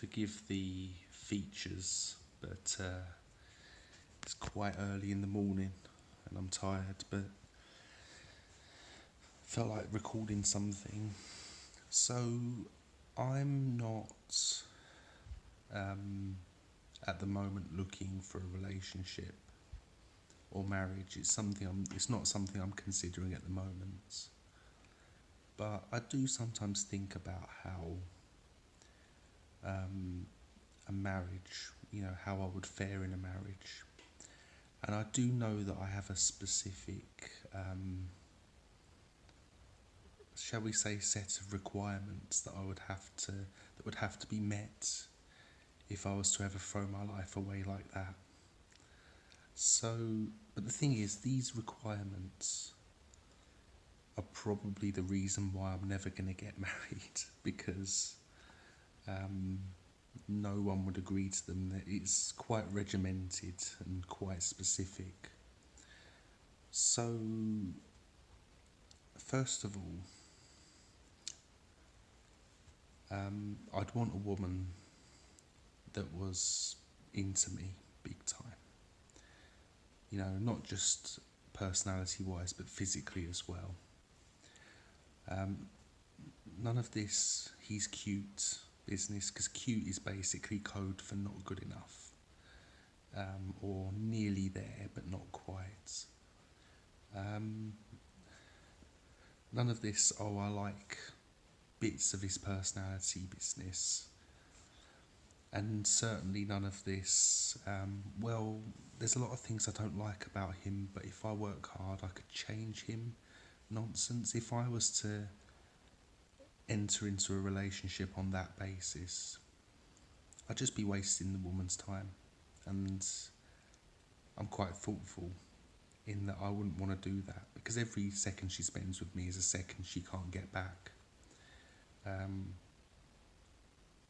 Forgive the features, but it's quite early in the morning and I'm tired, but felt like recording something. So I'm not at the moment looking for a relationship or marriage. It's not something I'm considering at the moment. But I do sometimes think about how a marriage, how I would fare in a marriage. And I do know that I have a specific, shall we say, set of requirements that would have to be met if I was to ever throw my life away like that. So, but the thing is, these requirements are probably the reason why I'm never going to get married, because no one would agree to them. It's quite regimented and quite specific. So, first of all, I'd want a woman that was into me big time. Not just personality wise, but physically as well. None of this "he's cute" business, because cute is basically code for not good enough, or nearly there but not quite. None of this "oh, I like bits of his personality" business. And certainly none of this, well, there's a lot of things I don't like about him, but if I work hard I could change him nonsense. If I was to enter into a relationship on that basis, I'd just be wasting the woman's time. And I'm quite thoughtful in that I wouldn't want to do that, because every second she spends with me is a second she can't get back.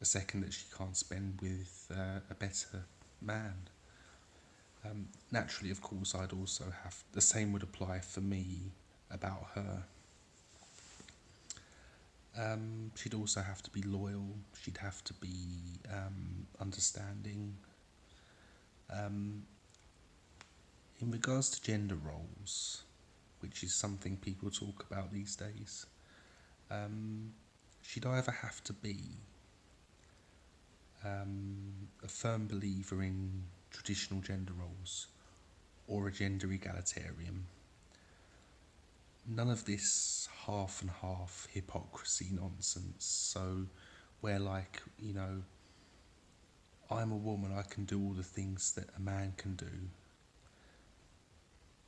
A second that she can't spend with a better man. Naturally, of course, I'd also have the same would apply for me about her. She'd also have to be loyal. She'd have to be understanding. In regards to gender roles, which is something people talk about these days, she'd either have to be a firm believer in traditional gender roles or a gender egalitarian. None of this half and half hypocrisy nonsense. So, where, like, I'm a woman, I can do all the things that a man can do,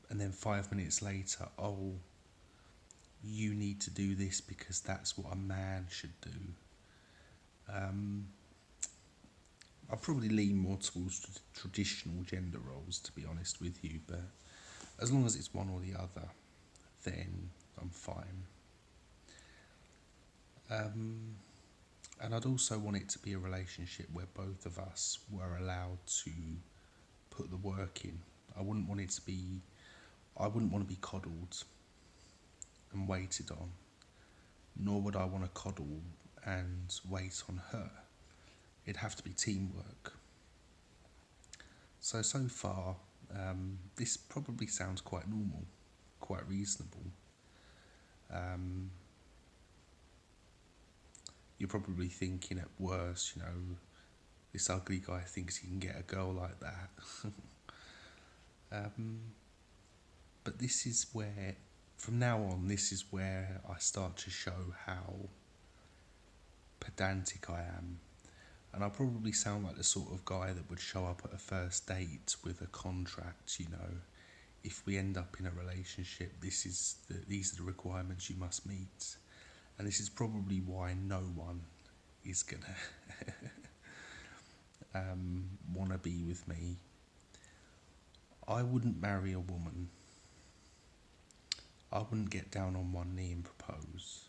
and then 5 minutes later, oh, you need to do this because that's what a man should do. I probably lean more towards traditional gender roles, to be honest with you, but as long as it's one or the other, then I'm fine. And I'd also want it to be a relationship where both of us were allowed to put the work in. I wouldn't want to be coddled and waited on, nor would I want to coddle and wait on her. It'd have to be teamwork. So far, this probably sounds quite normal, quite reasonable. You're probably thinking at worst, this ugly guy thinks he can get a girl like that. But this is where, from now on, this is where I start to show how pedantic I am. And I probably sound like the sort of guy that would show up at a first date with a contract, if we end up in a relationship, these are the requirements you must meet. And this is probably why no one is gonna want to be with me. I wouldn't marry a woman. I wouldn't get down on one knee and propose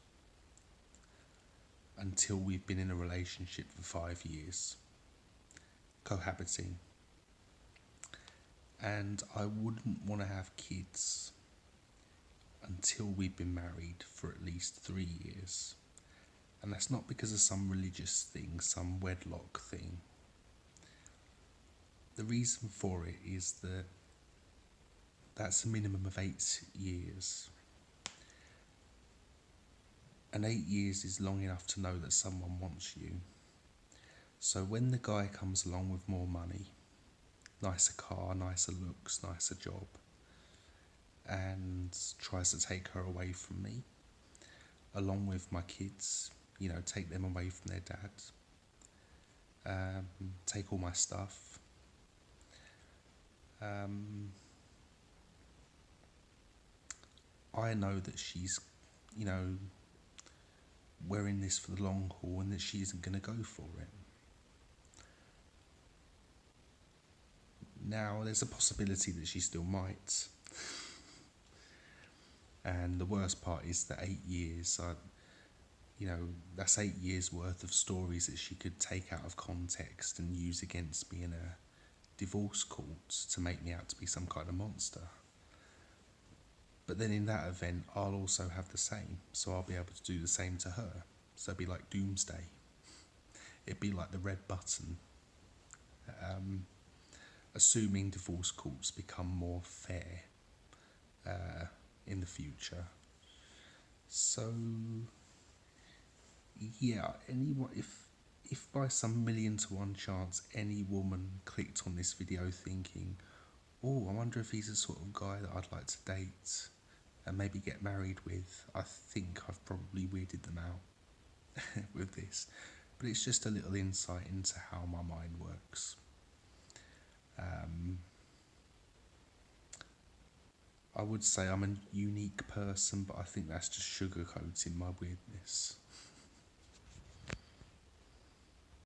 until we've been in a relationship for 5 years, cohabiting. And I wouldn't want to have kids until we've been married for at least 3 years. And that's not because of some religious thing, some wedlock thing. The reason for it is that that's a minimum of 8 years. And 8 years is long enough to know that someone wants you. So when the guy comes along with more money, nicer car, nicer looks, nicer job, and tries to take her away from me, along with my kids, take them away from their dad, take all my stuff, I know that she's, you know, we're in this for the long haul and that she isn't going to go for it. Now, there's a possibility that she still might. And the worst part is that 8 years, that's 8 years worth of stories that she could take out of context and use against me in a divorce court to make me out to be some kind of monster. But then in that event, I'll also have the same, so I'll be able to do the same to her. So it'd be like doomsday. It'd be like the red button. Assuming divorce courts become more fair in the future. So, yeah, anyone, if by some 1,000,000 to 1 chance any woman clicked on this video thinking, oh, I wonder if he's the sort of guy that I'd like to date and maybe get married with, I think I've probably weirded them out with this. But it's just a little insight into how my mind works. I would say I'm a unique person, but I think that's just sugarcoating my weirdness.